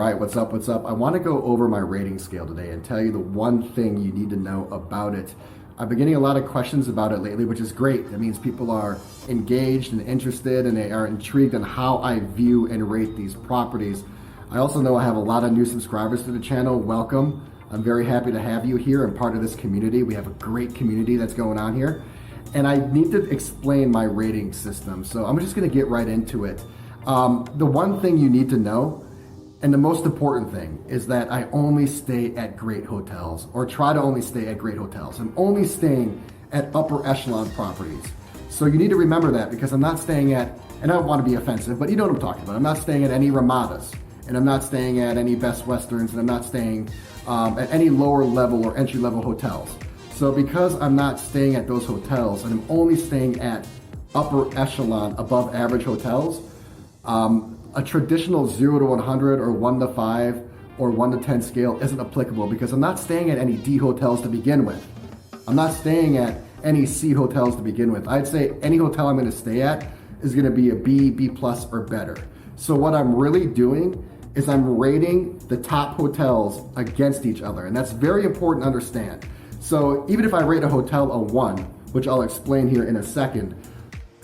right, what's up, what's up? I want to go over my rating scale today and tell you the one thing you need to know about it. I've been getting a lot of questions about it lately, which is great. That means people are engaged and interested and they are intrigued on how I view and rate these properties. I also know I have a lot of new subscribers to the channel. Welcome. I'm very happy to have you here and part of this community. We have a great community that's going on here. And I need to explain my rating system. So I'm just going to get right into it. The one thing you need to know, and the most important thing, is that I only stay at great hotels, or try to only stay at great hotels. I'm only staying at upper echelon properties. So you need to remember that, because I'm not staying at, and I don't want to be offensive, but you know what I'm talking about. I'm not staying at any Ramadas, and I'm not staying at any Best Westerns, and I'm not staying at any lower level or entry level hotels. So because I'm not staying at those hotels, and I'm only staying at upper echelon, above average hotels, a traditional 0 to 100 or 1 to 5 or 1 to 10 scale isn't applicable, because I'm not staying at any D hotels to begin with. I'm not staying at any C hotels to begin with. I'd say any hotel I'm going to stay at is going to be a B, B plus or better. So what I'm really doing is I'm rating the top hotels against each other, and that's very important to understand. So even if I rate a hotel a 1, which I'll explain here in a second,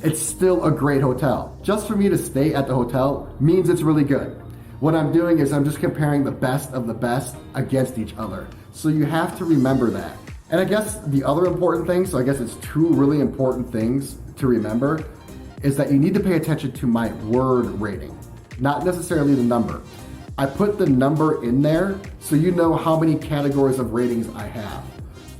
it's still a great hotel. Just for me to stay at the hotel means it's really good. What I'm doing is I'm just comparing the best of the best against each other. So you have to remember that. And I guess the other important thing, so I guess it's two really important things to remember, is that you need to pay attention to my word rating, not necessarily the number. I put the number in there so you know how many categories of ratings I have.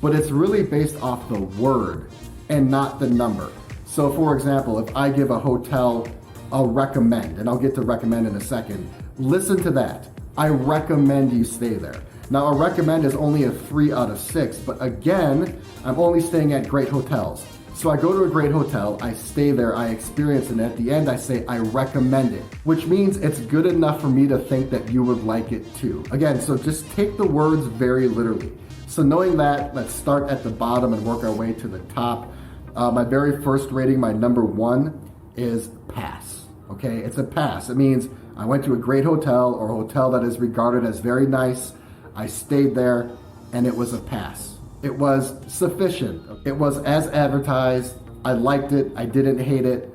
But it's really based off the word and not the number. So for example, if I give a hotel a recommend, and I'll get to recommend in a second, listen to that. I recommend you stay there. Now a recommend is only a 3 out of 6, but again, I'm only staying at great hotels. So I go to a great hotel, I stay there, I experience it, and at the end I say I recommend it, which means it's good enough for me to think that you would like it too. Again, so just take the words very literally. So knowing that, let's start at the bottom and work our way to the top. My very first rating, my number 1, is pass. Okay, it's a pass. It means I went to a great hotel, or a hotel that is regarded as very nice. I stayed there and it was a pass. It was sufficient. It was as advertised. I liked it. I didn't hate it.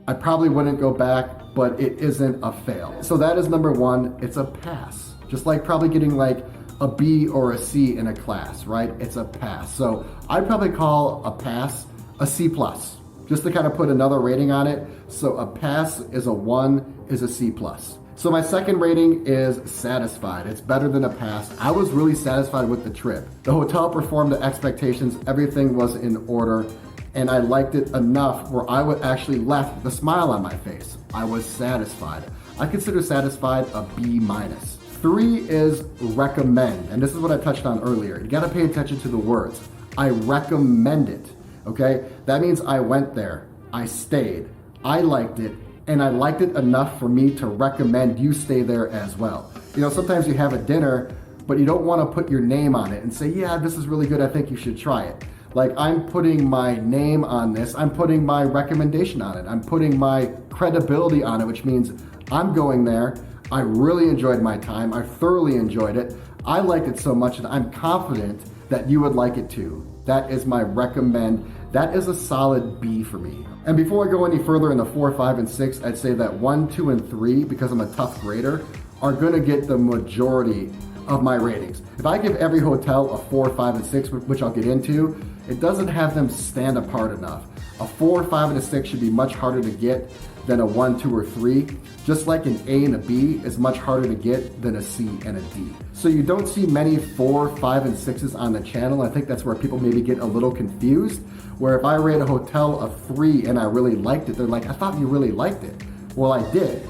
I probably wouldn't go back, but it isn't a fail. So that is number 1. It's a pass. Just like probably getting like a B or a C in a class, right? It's a pass. So I'd probably call a pass a C plus, just to kind of put another rating on it. So a pass is a 1, is a C plus. So my second rating is satisfied. It's better than a pass. I was really satisfied with the trip. The hotel performed to expectations. Everything was in order, and I liked it enough where I would actually left with a smile on my face. I was satisfied. I consider satisfied a B minus. 3 is recommend, and this is what I touched on earlier. You gotta pay attention to the words. I recommend it. Okay, that means I went there, I stayed, I liked it, and I liked it enough for me to recommend you stay there as well. You know, sometimes you have a dinner, but you don't want to put your name on it and say, yeah, this is really good, I think you should try it. Like, I'm putting my name on this, I'm putting my recommendation on it, I'm putting my credibility on it, which means I'm going there, I really enjoyed my time, I thoroughly enjoyed it, I liked it so much that I'm confident that you would like it too. That is my recommend. That is a solid B for me. And before I go any further in the 4, 5, and 6, I'd say that 1, 2, and 3, because I'm a tough grader, are gonna get the majority of my ratings. If I give every hotel a 4, 5, and 6, which I'll get into, it doesn't have them stand apart enough. A 4, 5, and a 6 should be much harder to get than a 1, 2, or 3. Just like an A and a B is much harder to get than a C and a D. So you don't see many 4, 5, and 6s on the channel. I think that's where people maybe get a little confused, where if I rate a hotel a 3 and I really liked it, they're like, I thought you really liked it. Well, I did,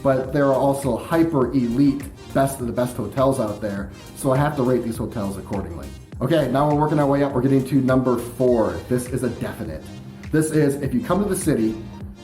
but there are also hyper elite best of the best hotels out there, so I have to rate these hotels accordingly. Okay, now we're working our way up. We're getting to number 4. This is a definite. This is, if you come to the city,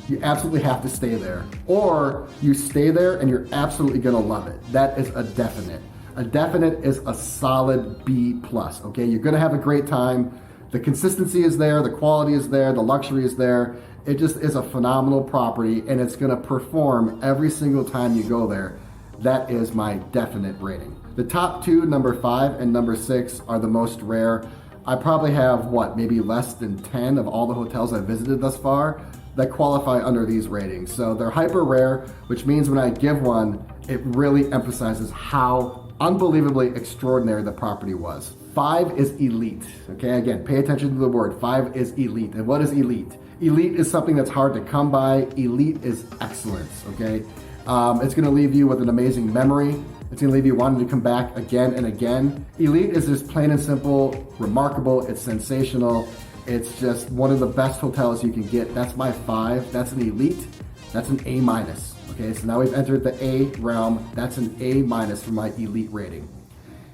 you absolutely have to stay there. Or you stay there and you're absolutely gonna love it. That is a definite. A definite is a solid B plus, okay? You're gonna have a great time. The consistency is there, the quality is there, the luxury is there. It just is a phenomenal property, and it's gonna perform every single time you go there. that is my definite rating. The top two, number 5 and number 6, are the most rare. I probably have, maybe less than 10 of all the hotels I've visited thus far that qualify under these ratings. So they're hyper rare, which means when I give one, it really emphasizes how unbelievably extraordinary the property was. 5 is elite, okay? Again, pay attention to the word. 5 is elite. And what is elite? Elite is something that's hard to come by. Elite is excellence, okay? It's gonna leave you with an amazing memory. It's gonna leave you wanting to come back again and again. Elite is just plain and simple, remarkable, it's sensational. It's just one of the best hotels you can get. That's my 5, that's an elite, that's an A-. Okay, so now we've entered the A realm. That's an A- for my elite rating.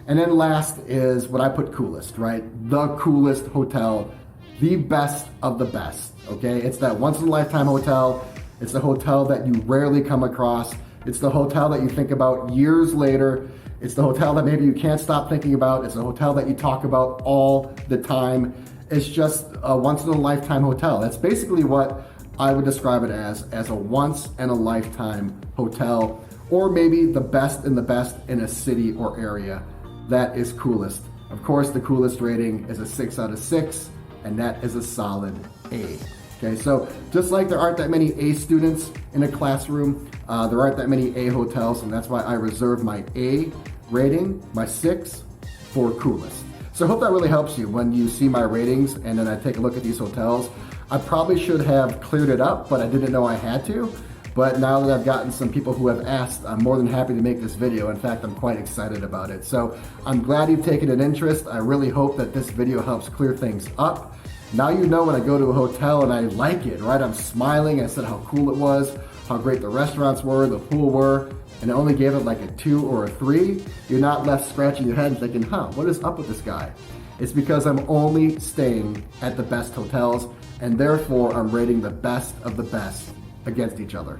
And then last is what I put Coolist, right? The coolest hotel, the best of the best, okay? It's that once-in-a-lifetime hotel. It's the hotel that you rarely come across. It's the hotel that you think about years later. It's the hotel that maybe you can't stop thinking about. It's a hotel that you talk about all the time. It's just a once-in-a-lifetime hotel. That's basically what I would describe it as a once-in-a-lifetime hotel, or maybe the best in a city or area. That is Coolist. Of course, the Coolist rating is a 6 out of 6, and that is a solid A. Okay, so just like there aren't that many A students in a classroom, there aren't that many A hotels, and that's why I reserve my A rating, my 6, for Coolist. So I hope that really helps you when you see my ratings and then I take a look at these hotels. I probably should have cleared it up, but I didn't know I had to. But now that I've gotten some people who have asked, I'm more than happy to make this video. In fact, I'm quite excited about it. So I'm glad you've taken an interest. I really hope that this video helps clear things up. Now you know when I go to a hotel and I like it, right? I'm smiling, I said how cool it was, how great the restaurants were, the pool were, and I only gave it like a 2 or a 3. You're not left scratching your head and thinking, what is up with this guy? It's because I'm only staying at the best hotels, and therefore I'm rating the best of the best against each other.